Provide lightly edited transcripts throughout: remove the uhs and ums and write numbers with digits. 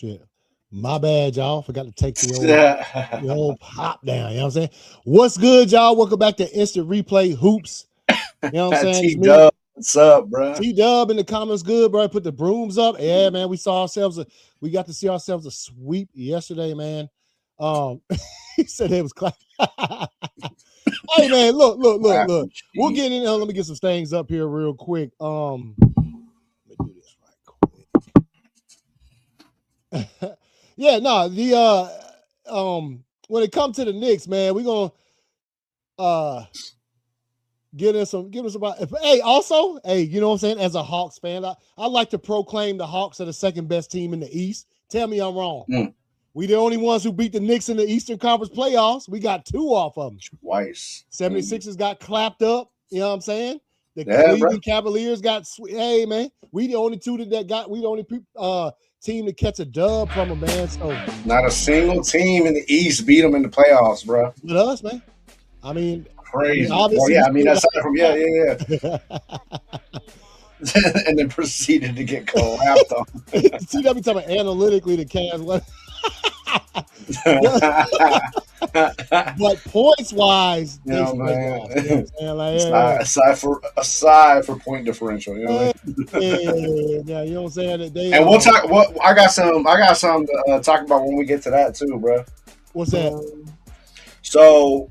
shit. My bad, y'all. Forgot to take the old pop down. You know what I'm saying? What's good, y'all? Welcome back to Instant Replay Hoops. You know what I'm saying? T-Dub, what's up, bro? T-Dub in the comments, good, bro. Put the brooms up. Yeah, man. We got to see ourselves a sweep yesterday, man. He said it was class. Hey, man, look. We'll get in there. Let me get some things up here real quick. Let me do this right quick. Yeah, no, when it comes to the Knicks, man, we're gonna give us some. Hey, also, you know what I'm saying? As a Hawks fan, I like to proclaim the Hawks are the second best team in the East. Tell me I'm wrong. We the only ones who beat the Knicks in the Eastern Conference playoffs. We got 2 off of them. Twice. 76ers got clapped up. You know what I'm saying? The Cleveland Cavaliers got hey, man. We the only two that got. We the only team to catch a dub from a man. So not a single team in the East beat them in the playoffs, bro. With us, man. I mean, crazy. Aside from and then proceeded to get collapsed on. See, that be talking about analytically the Cavs. But points wise, aside for point differential, you know. Yeah, you know what I'm saying. And we'll talk. I got some to talk about when we get to that too, bro. What's that? So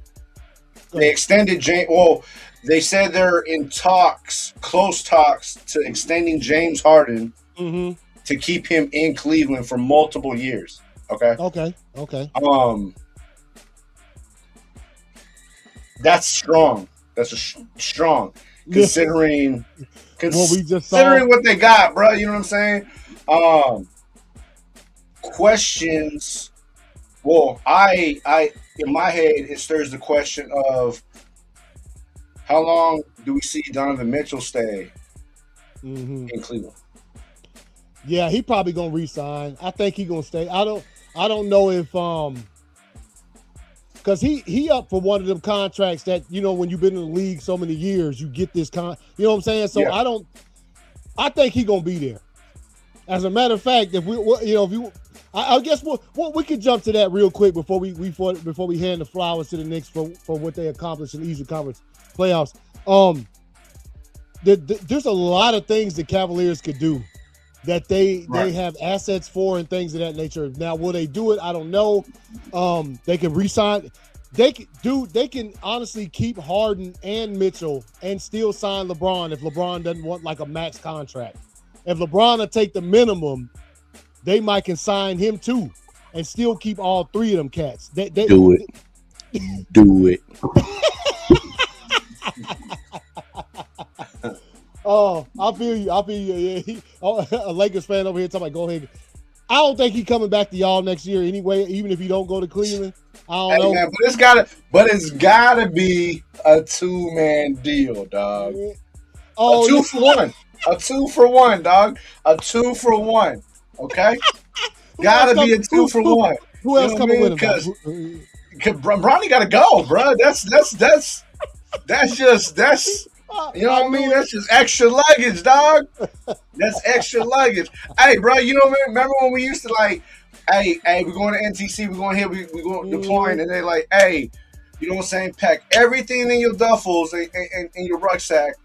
they extended James. Well, they said they're in close talks to extending James Harden to keep him in Cleveland for multiple years. Okay. That's strong. That's strong considering what they got, bro. You know what I'm saying? Questions. Well, I in my head it stirs the question of how long do we see Donovan Mitchell stay in Cleveland? Yeah, he probably gonna re-sign. I think he gonna stay. I don't know if because he up for one of them contracts that, you know, when you've been in the league so many years, you get this you know what I'm saying? So yeah. I think he gonna be there. As a matter of fact, if I guess we could jump to that real quick before we hand the flowers to the Knicks for what they accomplished in the Eastern Conference playoffs. There's a lot of things the Cavaliers could do that they have assets for and things of that nature. Now, will they do it? I don't know. They can re-sign. They can honestly keep Harden and Mitchell and still sign LeBron if LeBron doesn't want like a max contract. If LeBron will take the minimum, they might can sign him too and still keep all 3 of them cats. Do it. Oh, I feel you. Yeah. A Lakers fan over here talking about go ahead. I don't think he's coming back to y'all next year anyway, even if he don't go to Cleveland. I don't know. Man, but it's gotta be a 2-man deal, dog. Yeah. Oh, a 2 for 1. A 2 for 1, dog. A 2 for 1. Okay? Gotta be a 2 for 1. Who else coming with him? Because Bronny gotta go, bro. That's you know what I mean? That's just extra luggage, dog. That's extra luggage. Hey, bro, you know, remember when we used to like, hey, we're going to NTC, we're going here, we're going deploying, and they're like, hey, you know what I'm saying? Pack everything in your duffels and your rucksack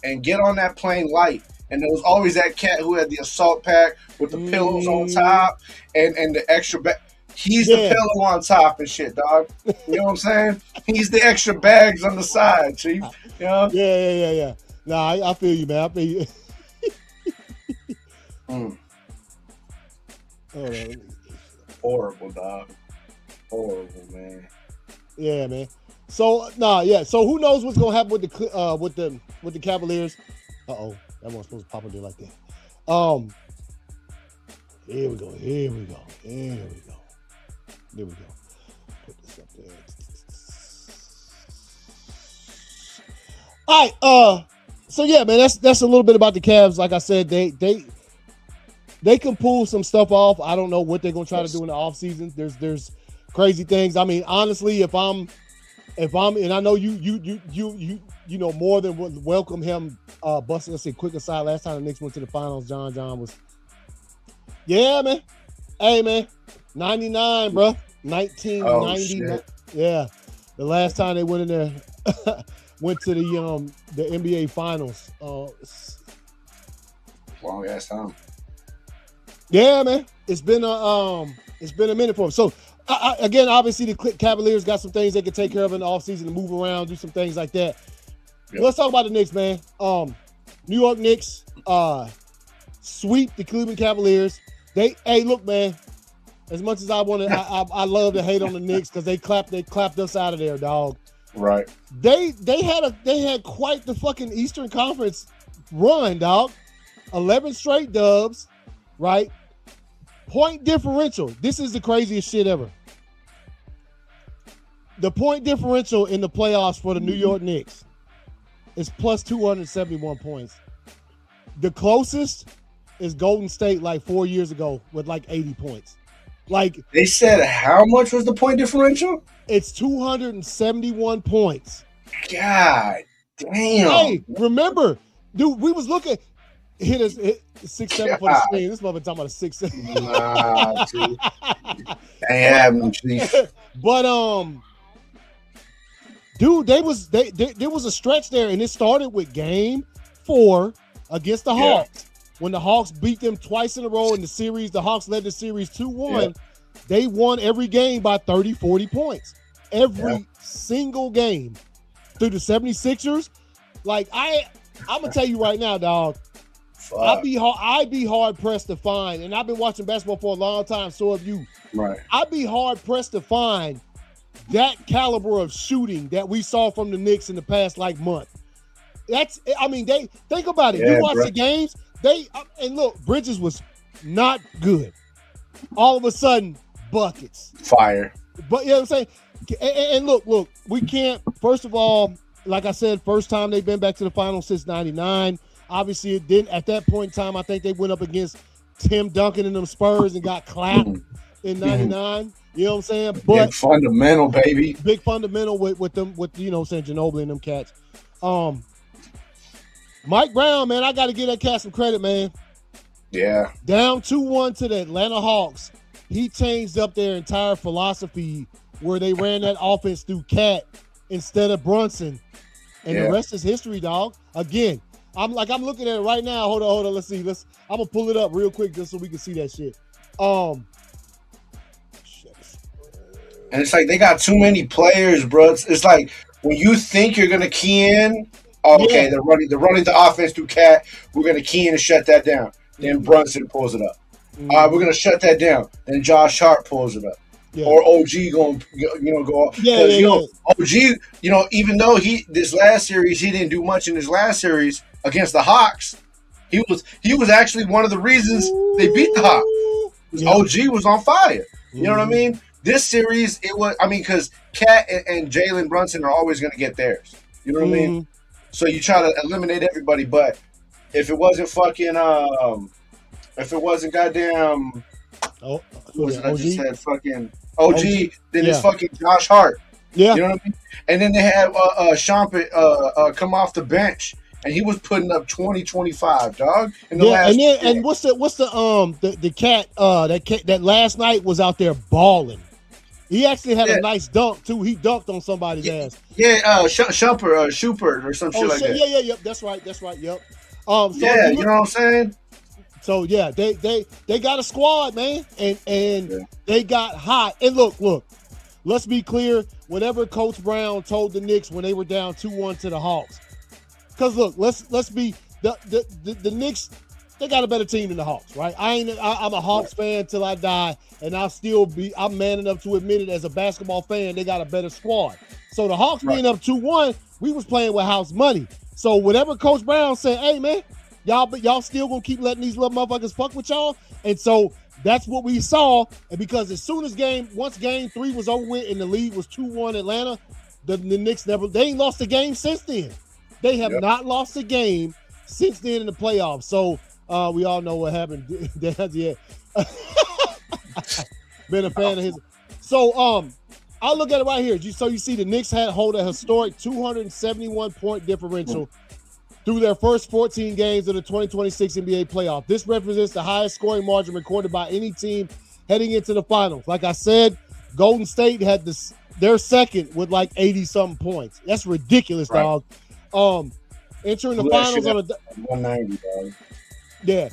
and get on that plane light. And there was always that cat who had the assault pack with the pillows on top and the extra bag. He's the pillow on top and shit, dog. You know what I'm saying? He's the extra bags on the side, chief. You know? Yeah. Nah, I feel you, man. I feel you. Horrible, dog. Horrible, man. Yeah, man. So So who knows what's gonna happen with the Cavaliers? That wasn't supposed to pop up there like that. Here we go. Put this up there. All right. So yeah, man, that's a little bit about the Cavs. Like I said, they can pull some stuff off. I don't know what they're gonna try to do in the offseason. There's crazy things. I mean, honestly, if I'm and I know you know more than would welcome him busting. Let's say quick aside. Last time the Knicks went to the finals, John was, yeah, man. Hey man, 99, bro. Oh 1999. shit. Yeah, the last time they went in there, went to the NBA Finals. Long ass time. Yeah, man, it's been a minute for them. So again, obviously the Cavaliers got some things they can take care of in the offseason to move around, do some things like that. Yep. Let's talk about the Knicks, man. New York Knicks sweep the Cleveland Cavaliers. Hey, look, man. As much as I love to hate on the Knicks because they clapped us out of there, dog. Right. They had quite the fucking Eastern Conference run, dog. 11 straight dubs, right? Point differential. This is the craziest shit ever. The point differential in the playoffs for the New York Knicks is plus 271 points. The closest is Golden State like 4 years ago with like 80 points. Like they said, how much was the point differential? It's 271 points. God damn. Hey, remember, dude, we was looking. Hit 6'7" for the screen. This mother talking about a 6'7". Nah, dude. Ain't happening, Chief. But dude, there was a stretch there, and it started with Game 4 against the Hawks. When the Hawks beat them twice in a row in the series, the Hawks led the series 2-1. Yeah. They won every game by 30, 40 points. Every single game. Through the 76ers. Like, I'm going to tell you right now, dog. I'd be hard pressed to find, and I've been watching basketball for a long time, so have you. Right. I'd be hard pressed to find that caliber of shooting that we saw from the Knicks in the past, like, month. They think about it. You watch the games. And look, Bridges was not good. All of a sudden, buckets. Fire. But you know what I'm saying? And look, we can't, first of all, like I said, first time they've been back to the finals since 99. Obviously, it didn't. At that point in time, I think they went up against Tim Duncan and them Spurs and got clapped in 99. You know what I'm saying? But big fundamental, baby. Big fundamental with them, with, you know what I'm saying, Ginobili and them cats. Mike Brown, man, I got to give that cat some credit, man. Yeah. Down 2-1 to the Atlanta Hawks. He changed up their entire philosophy where they ran that offense through Cat instead of Brunson. And the rest is history, dog. Again, I'm looking at it right now. Hold on. Let's see. I'm going to pull it up real quick just so we can see that shit. And it's like they got too many players, bro. It's like when you think you're going to key in, they're running the offense through Cat. We're going to key in and shut that down. Then Brunson pulls it up. All right, we're going to shut that down. Then Josh Hart pulls it up. Yeah. Or OG going go off. OG, even though this last series he didn't do much in his last series against the Hawks, he was actually one of the reasons they beat the Hawks. OG was on fire. You know what I mean? This series because Cat and Jalen Brunson are always going to get theirs. You know what I mean? So you try to eliminate everybody, but if it wasn't goddamn, I just said fucking OG, then it's fucking Josh Hart. Yeah, you know what I mean. And then they had Shumpert come off the bench, and he was putting up 20, 25, dog. In the last and what's the cat that last night was out there balling. He actually had a nice dunk too. He dunked on somebody's ass. Yeah, Shupert or some shit like that. Yep. That's right. Yep. So you know what I'm saying? So yeah, they got a squad, man, and they got hot. And look, let's be clear. Whatever Coach Brown told the Knicks when they were down 2-1 to the Hawks, because look, let's be the Knicks. They got a better team than the Hawks, right? I'm a Hawks fan till I die, and I'm man enough to admit it as a basketball fan. They got a better squad. So the Hawks being up 2-1, we was playing with house money. So whatever Coach Brown said, hey man, y'all still gonna keep letting these little motherfuckers fuck with y'all, and so that's what we saw. And because as soon as once game 3 was over with and the lead was 2-1 Atlanta, the Knicks they ain't lost a game since then. They have not lost a game since then in the playoffs. So. We all know what happened. Been a fan of his. So I'll look at it right here. So you see the Knicks hold a historic 271 point differential through their first 14 games of the 2026 NBA playoff. This represents the highest scoring margin recorded by any team heading into the finals. Like I said, Golden State had their second with like 80-something points. That's ridiculous, dog. Entering the finals on a 190, dog. Yeah.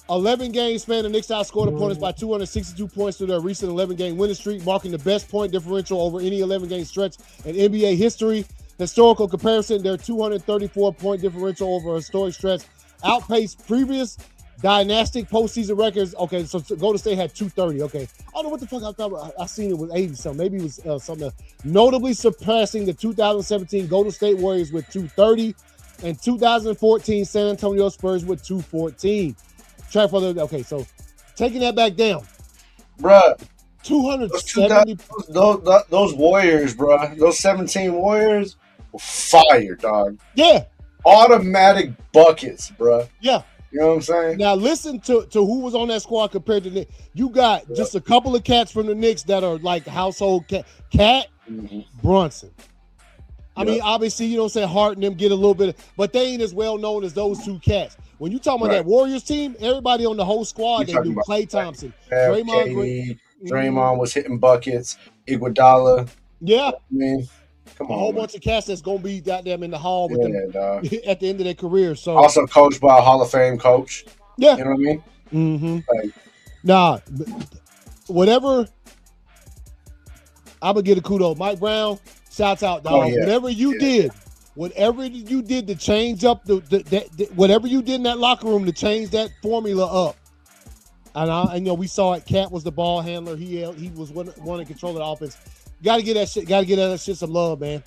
11-game span, the Knicks outscored opponents by 262 points through their recent 11-game winning streak, marking the best point differential over any 11-game stretch in NBA history. Historical comparison, their 234-point differential over a historic stretch outpaced previous dynastic postseason records. Okay, so Golden State had 230. Okay. I don't know what the fuck I thought. I seen it was 80-something. Maybe it was something. Notably surpassing the 2017 Golden State Warriors with 230 and 2014 San Antonio Spurs with 214. Okay, so taking that back down, bruh. 270. Those Warriors, bruh. Those 17 Warriors were fire, dog. Yeah. Automatic buckets, bruh. Yeah. You know what I'm saying? Now listen to who was on that squad compared to the Knicks. You got just a couple of cats from the Knicks that are like household cat Brunson. I mean, obviously, you know what I'm saying, Hart and them get a little bit, but they ain't as well known as those two cats. When you talking about that Warriors team, everybody on the whole squad, they do Klay Thompson, Draymond Green. Draymond was hitting buckets. Iguodala. Yeah. I mean, come on. A whole bunch of cats that's going to be goddamn in the hall with them dog. at the end of their career. So also coached by a Hall of Fame coach. Yeah. You know what I mean? Mm-hmm. Like, nah, whatever. I'm going to get a kudos. Mike Brown, shouts out, dog. Whatever you did to change up whatever you did in that locker room to change that formula up. And you know, we saw it. Cat was the ball handler. He was one in control of the offense. Got to get that shit some love, man.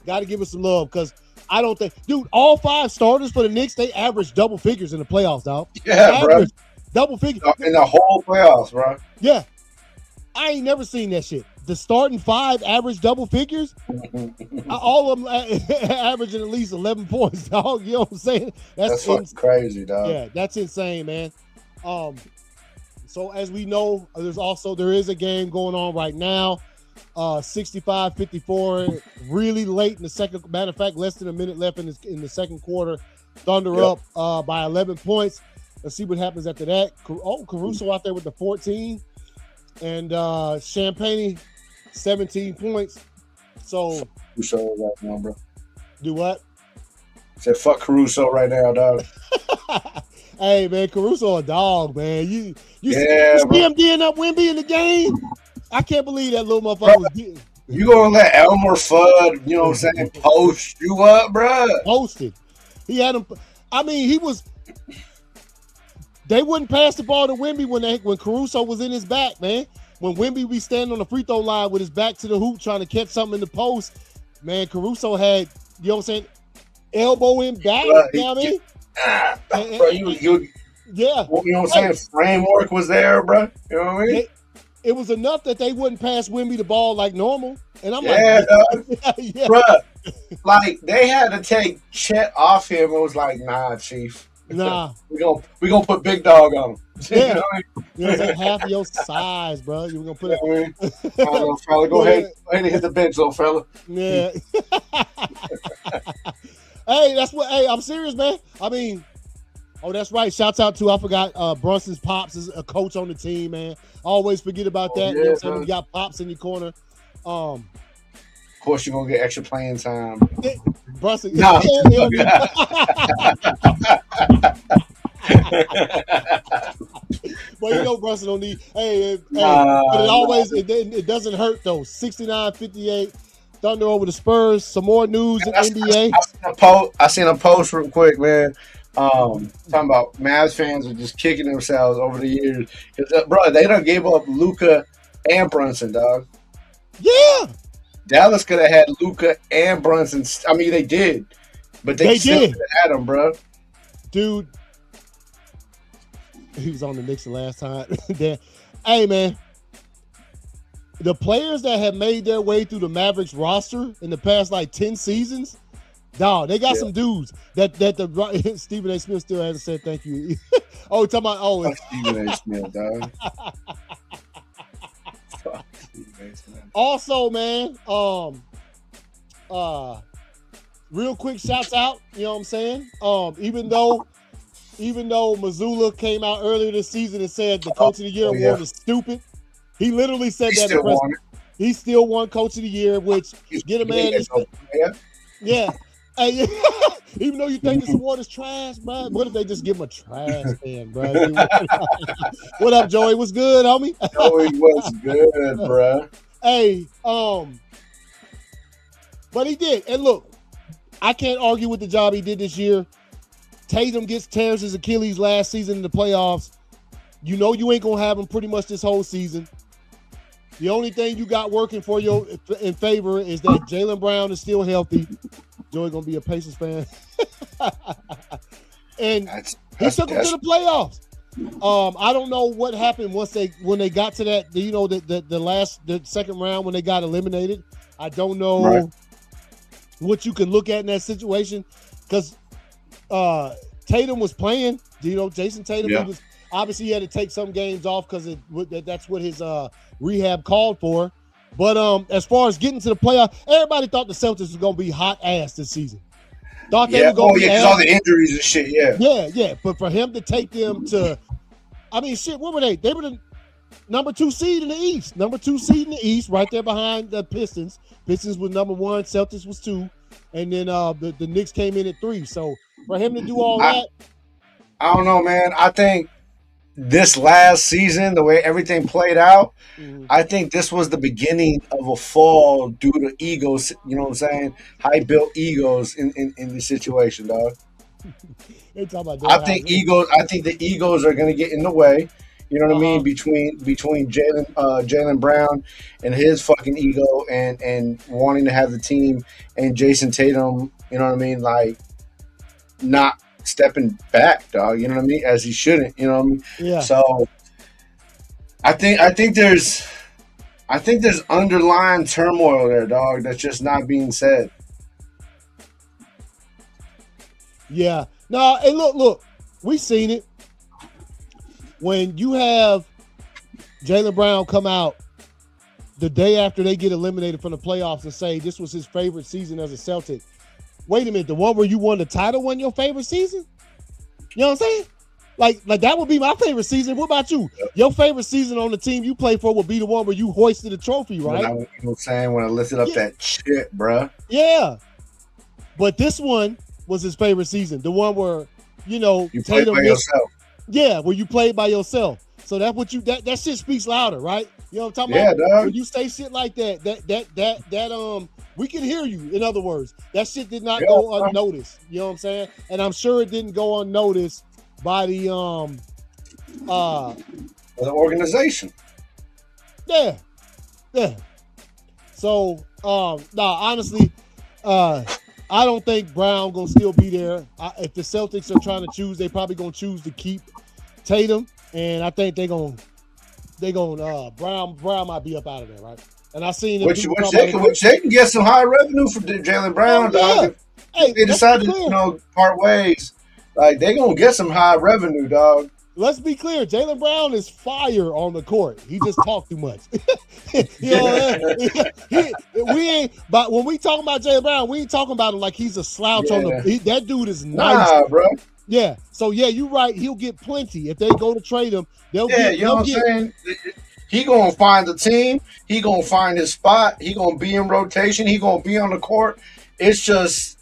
Got to give it some love because I don't think, dude, all 5 starters for the Knicks, they averaged double figures in the playoffs, dog. Yeah, bro. Double figures in the whole playoffs, bro. Yeah, I ain't never seen that shit. The starting 5 average double figures. All of them averaging at least 11 points, dog. You know what I'm saying? That's fucking crazy, dog. Yeah, that's insane, man. So as we know, there is a game going on right now. 65-54, really late in the second. Matter of fact, less than a minute left in the second quarter. Thunder up by 11 points. Let's see what happens after that. Caruso out there with the 14. And Champagne, 17 points. So Caruso right now, bro. Do what? Said fuck Caruso right now, dog. Hey man, Caruso a dog, man. You see him D'ing up Wemby in the game? I can't believe that little motherfucker was getting. You gonna let Elmer Fudd, you know what I'm saying, post you up, bro? Posted. He had him. I mean, he was. They wouldn't pass the ball to Wemby when Caruso was in his back, man. When Wemby be standing on the free throw line with his back to the hoop trying to catch something in the post, man, Caruso had, you know what I'm saying, elbow him back, you know what I mean? Bro, you know what I'm saying? Framework was there, bro. You know what I mean? It was enough that they wouldn't pass Wemby the ball like normal. And I'm bro, like they had to take Chet off him. It was like, nah, Chief. Nah. we gonna put big dog on him. Yeah. You know what I'm saying? Half of your size, bro. You were gonna put it. Fella, go ahead and hit the bench, little fella. Yeah. Hey, I'm serious, man. I mean, that's right. Shouts out to, I forgot, Brunson's Pops is a coach on the team, man. Always forget about that. You know what I'm saying? When you got Pops in your corner. Of course, you're going to get extra playing time. Brunson. No. But you know Brunson don't need. But it doesn't hurt, though. 69-58. Thunder over the Spurs. Some more news in NBA. I seen a post real quick, man. Talking about Mavs fans are just kicking themselves over the years. Bro, they done gave up Luka and Brunson, dog. Yeah. Dallas could have had Luka and Brunson. I mean, they did. But they still could have had them, bro. Dude. He was on the Knicks the last time. Hey, man. The players that have made their way through the Mavericks roster in the past, 10 seasons, dog, they got some dudes that the Stephen A. Smith still hasn't said thank you. Talking about Stephen A. Smith, dog. Also, man, real quick shouts out, you know what I'm saying? Even though Missoula came out earlier this season and said the Coach of the Year award is stupid, He literally said He that in the still press. won it. He still won Coach of the Year, which get a man. Yeah. Hey, even though you think this award is trash, bro, what if they just give him a trash can, bro? What up, Joey? What's good, homie? Joey was good, bro. Hey, but he did. And look, I can't argue with the job he did this year. Tatum tears his Achilles last season in the playoffs. You know you ain't gonna have him pretty much this whole season. The only thing you got working for you in favor is that Jaylen Brown is still healthy. Joey gonna be a Pacers fan, and he took them to the playoffs. I don't know what happened when they got to that. The second round when they got eliminated. I don't know what you can look at in that situation because Tatum was playing. Jason Tatum. Yeah. He had to take some games off because that's what his rehab called for. But as far as getting to the playoff, everybody thought the Celtics was gonna be hot ass this season. Thought they were gonna be because all the injuries and shit. Yeah. But for him to take them to, what were they? They were the number 2 seed in the East. Number 2 seed in the East, right there behind the Pistons. Pistons was number 1, Celtics was 2, and then the Knicks came in at 3. So for him to do all that, I don't know, man. I think this last season, the way everything played out, I think this was the beginning of a fall due to egos. You know what I'm saying? High built egos in the situation, dog. I think the egos are going to get in the way. You know what I mean? Between Jaylen Brown and his fucking ego and wanting to have the team and Jason Tatum. You know what I mean? Like not stepping back, dog. You know what I mean? As he shouldn't. You know what I mean? Yeah. So I think there's underlying turmoil there, dog. That's just not being said. Yeah. No. And look, we seen it when you have Jaylen Brown come out the day after they get eliminated from the playoffs and say this was his favorite season as a Celtic. Wait a minute, the one where you won the title wasn't your favorite season? You know what I'm saying? Like that would be my favorite season. What about you? Your favorite season on the team you play for would be the one where you hoisted a trophy, right? You know what I'm saying? When I lifted up that shit, bruh. Yeah. But this one was his favorite season. The one where, you played by yourself. Yeah, where you played by yourself. So that's what that shit speaks louder, right? You know what I'm talking about? Yeah, dog. When you say shit like that, we can hear you. In other words, that shit did not go unnoticed. You know what I'm saying? And I'm sure it didn't go unnoticed by the organization. Yeah. So honestly, I don't think Brown gonna still be there. If the Celtics are trying to choose, they probably gonna choose to keep Tatum, and I think they gonna Brown might be up out of there, right? And I seen which they can get some high revenue for Jaylen Brown, dog. If they decide to part ways, like they gonna get some high revenue, dog. Let's be clear, Jaylen Brown is fire on the court. He just talked too much. We ain't. But when we talking about Jaylen Brown, we ain't talking about him like he's a slouch on the. That dude is nice, bro. Yeah. So you're right. He'll get plenty if they go to trade him. You know what I'm saying? He gonna find the team. He gonna find his spot. He gonna be in rotation. He gonna be on the court. It's just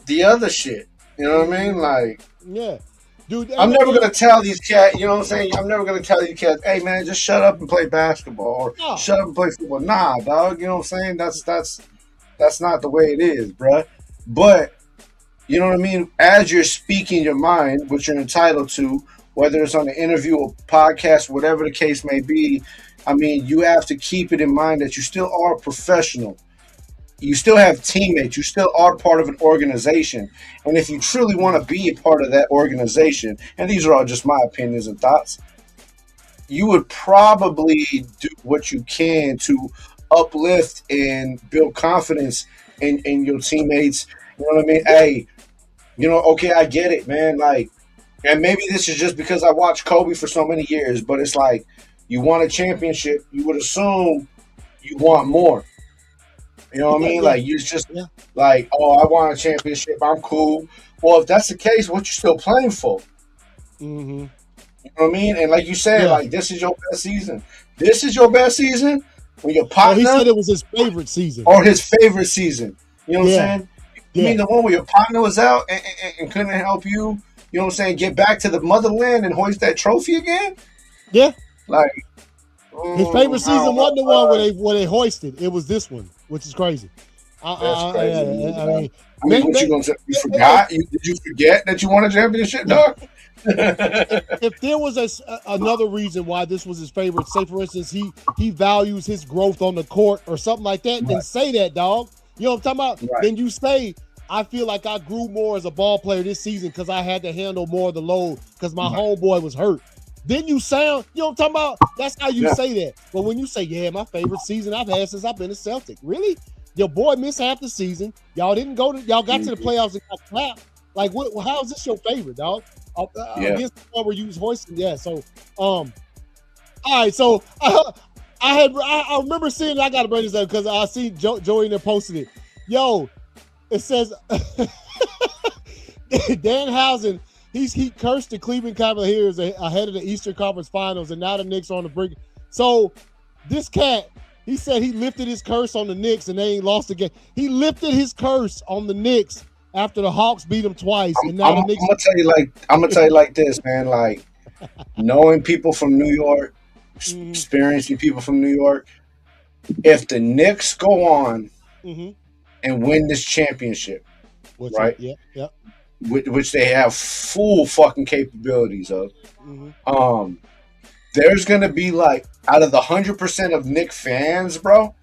the other shit. You know what I mean? Like, yeah. Dude, I'm never gonna tell these cats. You know what I'm saying? I'm never gonna tell these cats, "Hey man, just shut up and play basketball," or "Shut up and play football." Nah, dog. You know what I'm saying? That's not the way it is, bruh. But you know what I mean? As you're speaking your mind, which you're entitled to, whether it's on an interview or podcast, whatever the case may be, I mean, you have to keep it in mind that you still are a professional. You still have teammates. You still are part of an organization. And if you truly want to be a part of that organization, and these are all just my opinions and thoughts, you would probably do what you can to uplift and build confidence in your teammates. You know what I mean? Hey, okay, I get it, man. Like, and maybe this is just because I watched Kobe for so many years, but it's like you want a championship, you would assume you want more. You know what I mean? Like, you just like, oh, I want a championship. I'm cool. Well, if that's the case, what you still playing for? Mm-hmm. You know what I mean? And like you said, Yeah. like this is your best season. This is your best season when your Oh, he partner said it was his favorite season. or his favorite season. You know what I'm Yeah. saying? You Yeah. mean the one where your partner was out and couldn't help you? You know what I'm saying? Get back to the motherland and hoist that trophy again? Yeah. Like His favorite I don't season know. wasn't the one where they hoisted. It was this one, which is crazy. That's crazy. I mean, I mean, what you gonna say? You forgot? Did you forget that you won a championship, dog? if there was another reason why this was his favorite, say for instance, he values his growth on the court or something like that, then say that, dog. You know what I'm talking about? Right. Then you say, I feel like I grew more as a ball player this season because I had to handle more of the load because my homeboy was hurt. Then you sound, you know what I'm talking about? That's how you say that. But when you say, yeah, my favorite season I've had since I've been a Celtic. Really? Your boy missed half the season. Y'all got to the playoffs and got clapped. Like, how is this your favorite, dog? Against the one where you was hoisting, yeah. So, all right. So, I remember seeing. I got to bring this up because I see Joey there posted it. Yo, it says Danhausen. He cursed the Cleveland Cavaliers ahead of the Eastern Conference Finals, and now the Knicks are on the brink. So, this cat. He said he lifted his curse on the Knicks and they ain't lost again. He lifted his curse on the Knicks after the Hawks beat him twice, and now the Knicks. I'm gonna tell you like this, man. Like knowing people from New York, experiencing people from New York. If the Knicks go on and win this championship, right? Which they have full fucking capabilities of. There's gonna be like out of the 100% of Knicks fans, bro.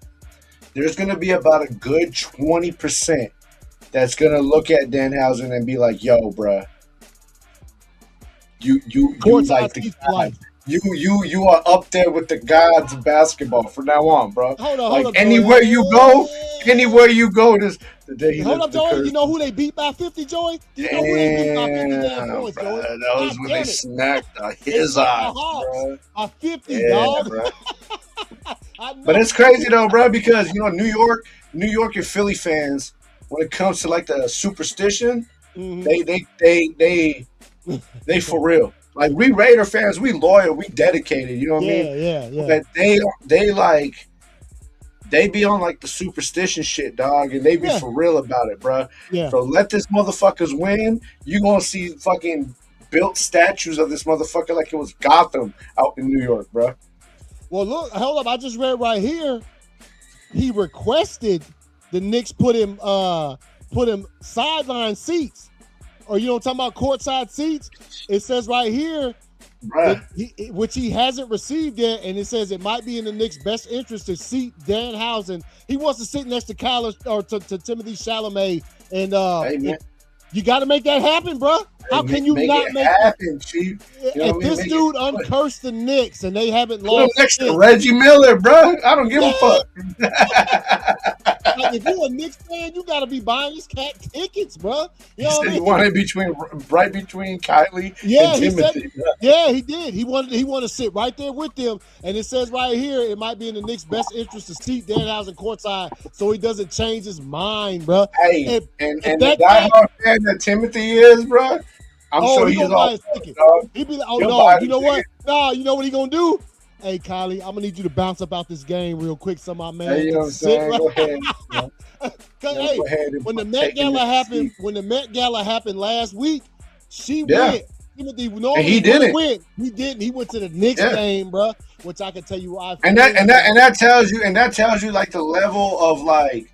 There's gonna be about a good 20% that's gonna look at Danhausen and be like, "Yo, bro, you like the gods. You are up there with the gods of basketball from now on, bro. Hold up, anywhere you go, this the day. Hold up, Joey. You know who they beat by 50, Joey? You know who they beat by 50 damn points, Joey? That was when they smacked his eyes, bro. By 50, dog. Bro. But it's crazy though, bro, because you know New York and Philly fans, when it comes to like the superstition, they for real. Like we Raider fans, we loyal, we dedicated. You know what I mean? Yeah. But they be on like the superstition shit, dog, and they be for real about it, bro. Yeah. So let this motherfuckers win. You gonna see fucking built statues of this motherfucker like it was Gotham out in New York, bro. Well, look, hold up. I just read right here. He requested the Knicks put him sideline seats, or you know, talking about courtside seats. It says right here, which he hasn't received yet, and it says it might be in the Knicks' best interest to seat Danhausen. He wants to sit next to Kyle or to Timothy Chalamet, and you got to make that happen, bro. How can you not make it happen, Chief? If this dude uncursed the Knicks and they haven't lost, next to Reggie Miller, bro. I don't give a fuck. Like if you're a Knicks fan, you got to be buying this cat tickets, bro. You know what I mean? He wanted right between Kylie and Timothy. He did. He wanted to sit right there with them, and it says right here it might be in the Knicks' best interest to seat Danhausen courtside so he doesn't change his mind, bro. Hey, and the diehard fan that Timothy is, bro. I'm sure he's all ticket. He'd be like, oh no, you know what? No, you know what he gonna do? Hey, Kylie, I'm gonna need you to bounce up out this game real quick, so my man. Hey, you know what I'm saying? Go ahead. Hey, when the Met Gala happened last week, she went. Timothy normally he didn't win. He didn't. He went to the Knicks game, bro. Which I can tell you why. And that tells you like the level of like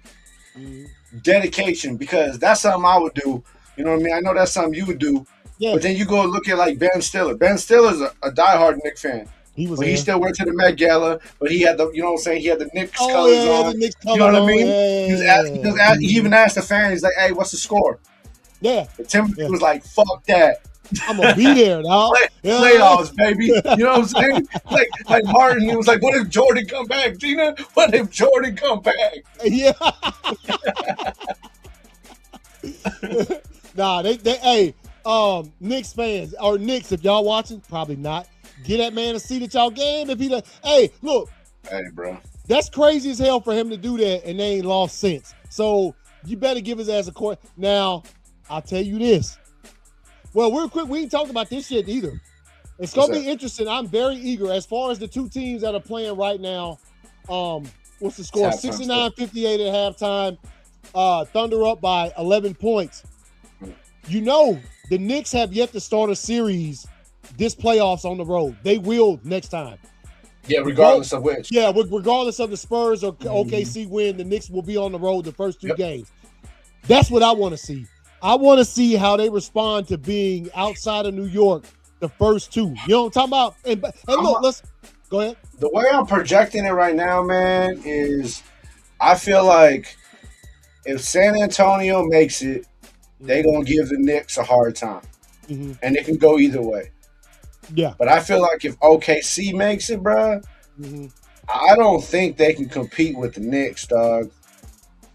dedication, because that's something I would do. You know what I mean? I know that's something you would do. Yeah. But then you go look at like Ben Stiller. Ben Stiller's a diehard Knicks fan. He still went to the Met Gala, but he had he had the Knicks colors on. The Knicks colors you know what I mean? Yeah. He even asked the fan, he's like, "Hey, what's the score?" Yeah. But Timothy was like, "Fuck that. I'm gonna be there, dog. Playoffs, baby." You know what I'm saying? Like Martin, he was like, "What if Jordan come back, Gina? What if Jordan come back?" Yeah. Nah, they Knicks fans or Knicks, if y'all watching, probably not. Get that man a seat at y'all game if he does. Hey, look. Hey, bro. That's crazy as hell for him to do that, and they ain't lost since. So you better give his ass a court. Now, I'll tell you this. Well, real quick, we ain't talked about this shit either. It's going to be interesting. I'm very eager. As far as the two teams that are playing right now, what's the score? 69-58 at halftime. Thunder up by 11 points. You know, the Knicks have yet to start a series this playoffs on the road. They will next time. Yeah, regardless of which. Yeah, regardless of the Spurs or OKC win, the Knicks will be on the road the first two games. That's what I want to see. I want to see how they respond to being outside of New York the first two. You know what I'm talking about? And look, let's go ahead. The way I'm projecting it right now, man, is I feel like if San Antonio makes it, they're going to give the Knicks a hard time. And it can go either way. Yeah. But I feel like if OKC makes it, bro, I don't think they can compete with the Knicks, dog.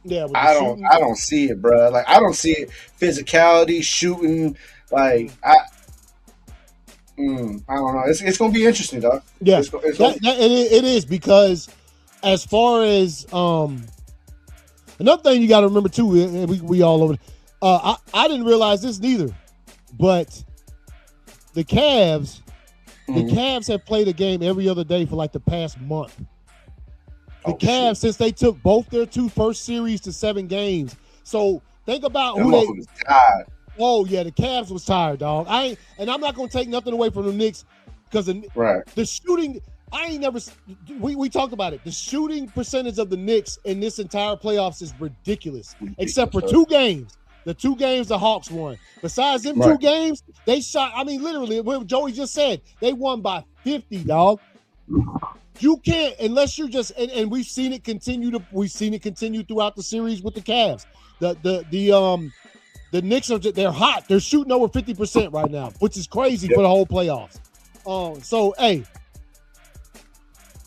Yeah, I don't see it, bro. Like, I don't see it. Physicality, shooting, like I don't know. It's gonna be interesting, dog. Yeah, it is, because as far as another thing you got to remember too, we all over. I didn't realize this neither, but the Cavs have played a game every other day for like the past month. The Cavs, since they took both their two first series to 7 games. So think about who they. Oh yeah, the Cavs was tired, dog. I'm not gonna take nothing away from the Knicks, because the shooting. We talked about it. The shooting percentage of the Knicks in this entire playoffs is ridiculous, except for 2 games. The 2 games the Hawks won. Besides them 2 games, they shot. I mean, literally, what Joey just said, they won by 50, dog. You can't, unless you're just, and we've seen it continue throughout the series with the Cavs. The Knicks they're hot. They're shooting over 50% right now, which is crazy for the whole playoffs. So hey,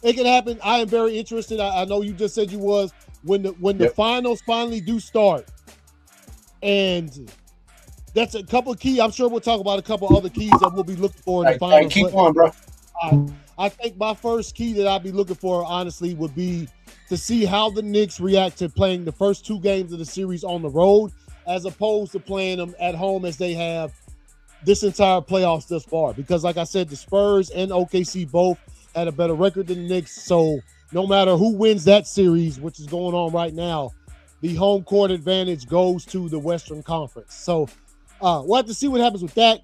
it can happen. I am very interested. I know you just said you was when the finals finally do start, and that's a couple of key. I'm sure we'll talk about a couple other keys that we'll be looking for in the finals. Keep on, bro. I think my first key that I'd be looking for, honestly, would be to see how the Knicks react to playing the first 2 games of the series on the road, as opposed to playing them at home as they have this entire playoffs thus far. Because like I said, the Spurs and OKC both had a better record than the Knicks. So no matter who wins that series, which is going on right now, the home court advantage goes to the Western Conference. So we'll have to see what happens with that.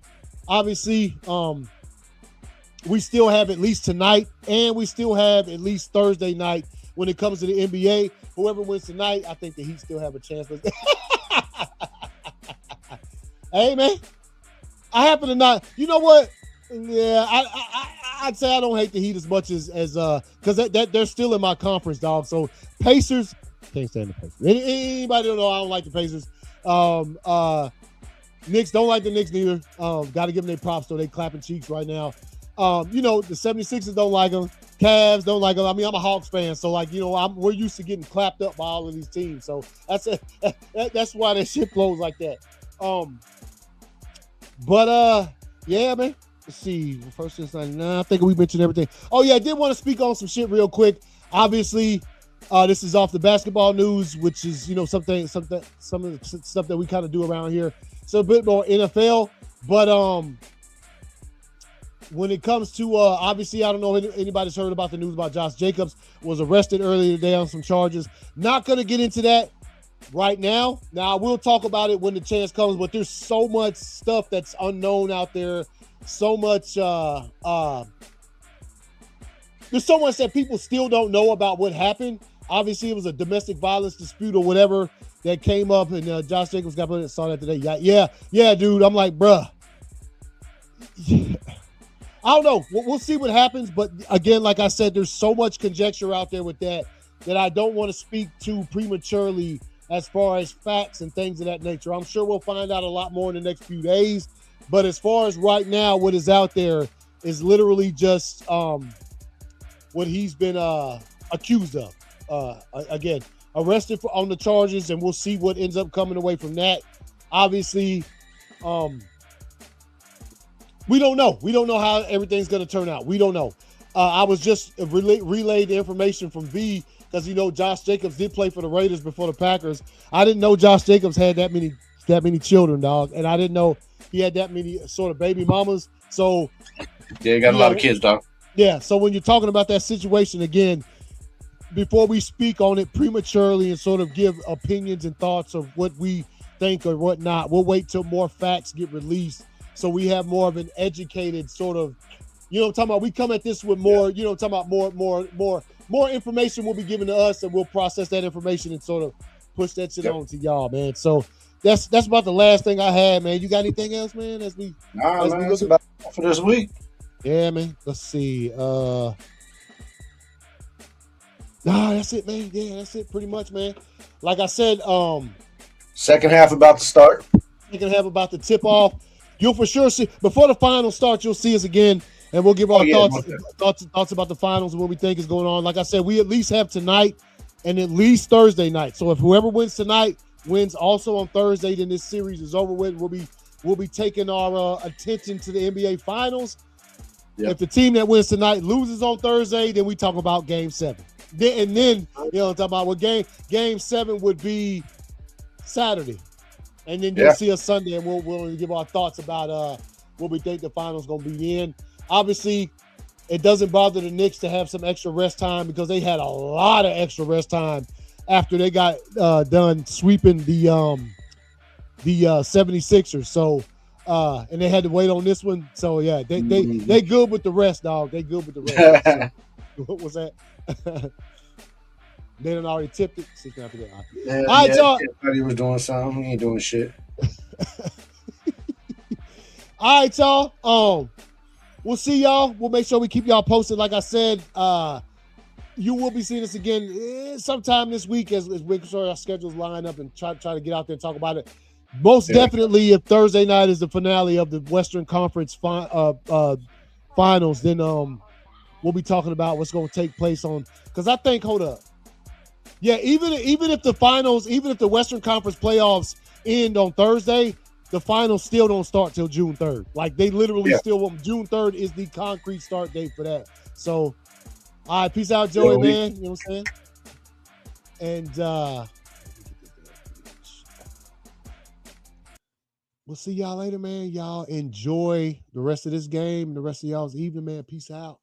Obviously, we still have at least tonight, and we still have at least Thursday night when it comes to the NBA. Whoever wins tonight, I think the Heat still have a chance. Hey, man, I happen to not. You know what? Yeah, I'd say I don't hate the Heat as much as because they're still in my conference, dog. So Pacers, can't stand the Pacers. Anybody don't know I don't like the Pacers. Knicks, don't like the Knicks neither. Got to give them their props, though. They clapping cheeks right now. The 76ers don't like them. Cavs don't like them. I mean, I'm a Hawks fan, so we're used to getting clapped up by all of these teams. So that's why that shit flows like that. Yeah, man. Let's see. First since 99, I think we mentioned everything. Oh yeah, I did want to speak on some shit real quick. Obviously, this is off the basketball news, which is some of the stuff that we kind of do around here. So a bit more NFL, but when it comes to obviously, I don't know if anybody's heard about the news about Josh Jacobs was arrested earlier today on some charges. Not going to get into that right now. Now, we'll talk about it when the chance comes, but there's so much stuff that's unknown out there. So much there's so much that people still don't know about what happened. Obviously, it was a domestic violence dispute or whatever that came up, and Josh Jacobs saw that today. Yeah, dude. I'm like, bruh. I don't know. We'll see what happens. But again, like I said, there's so much conjecture out there with that I don't want to speak to prematurely as far as facts and things of that nature. I'm sure we'll find out a lot more in the next few days. But as far as right now, what is out there is literally just what he's been accused of. Again, arrested on the charges, and we'll see what ends up coming away from that. Obviously, we don't know. We don't know how everything's going to turn out. We don't know. I was just relayed the information from V because, Josh Jacobs did play for the Raiders before the Packers. I didn't know Josh Jacobs had that many children, dog. And I didn't know he had that many sort of baby mamas. So Yeah, you got a lot of kids, dog. Yeah, so when you're talking about that situation again, before we speak on it prematurely and sort of give opinions and thoughts of what we think or whatnot, we'll wait till more facts get released so we have more of an educated sort of, you know what I'm talking about? We come at this with more, you know what I'm talking about, more information will be given to us, and we'll process that information and sort of push that shit on to y'all, man. So that's about the last thing I had, man. You got anything else, man? Man, that's about it for this week. Yeah, man. Let's see. Nah, that's it, man. Yeah, that's it pretty much, man. Like I said, second half about to start. Second half about to tip off. You'll for sure see before the finals start, you'll see us again, and we'll give our thoughts about the finals and what we think is going on. Like I said, we at least have tonight and at least Thursday night. So if whoever wins tonight wins also on Thursday, then this series is over with. We'll be taking our attention to the NBA finals. Yep. If the team that wins tonight loses on Thursday, then we talk about Game 7. And then, you know, talk about what Game 7 would be Saturday, and then you'll see us Sunday, and we'll give our thoughts about what we think the finals gonna be in. Obviously, it doesn't bother the Knicks to have some extra rest time because they had a lot of extra rest time after they got done sweeping the 76ers. So. And they had to wait on this one. So yeah, they good with the rest, dog. They good with the rest. So, what was that? They done already tipped it. All right, y'all. He was doing something. He ain't doing shit. All right, y'all. We'll see y'all. We'll make sure we keep y'all posted. Like I said, you will be seeing us again sometime this week as we sure our schedules line up and try to get out there and talk about it. Most definitely, if Thursday night is the finale of the Western Conference finals, then we'll be talking about what's going to take place on. Because I think, hold up, yeah, even if the finals, even if the Western Conference playoffs end on Thursday, the finals still don't start till June 3rd. Like they literally still want June 3rd is the concrete start date for that. So, all right, peace out, Joey, man. You know what I'm saying? And we'll see y'all later, man. Y'all enjoy the rest of this game and the rest of y'all's evening, man. Peace out.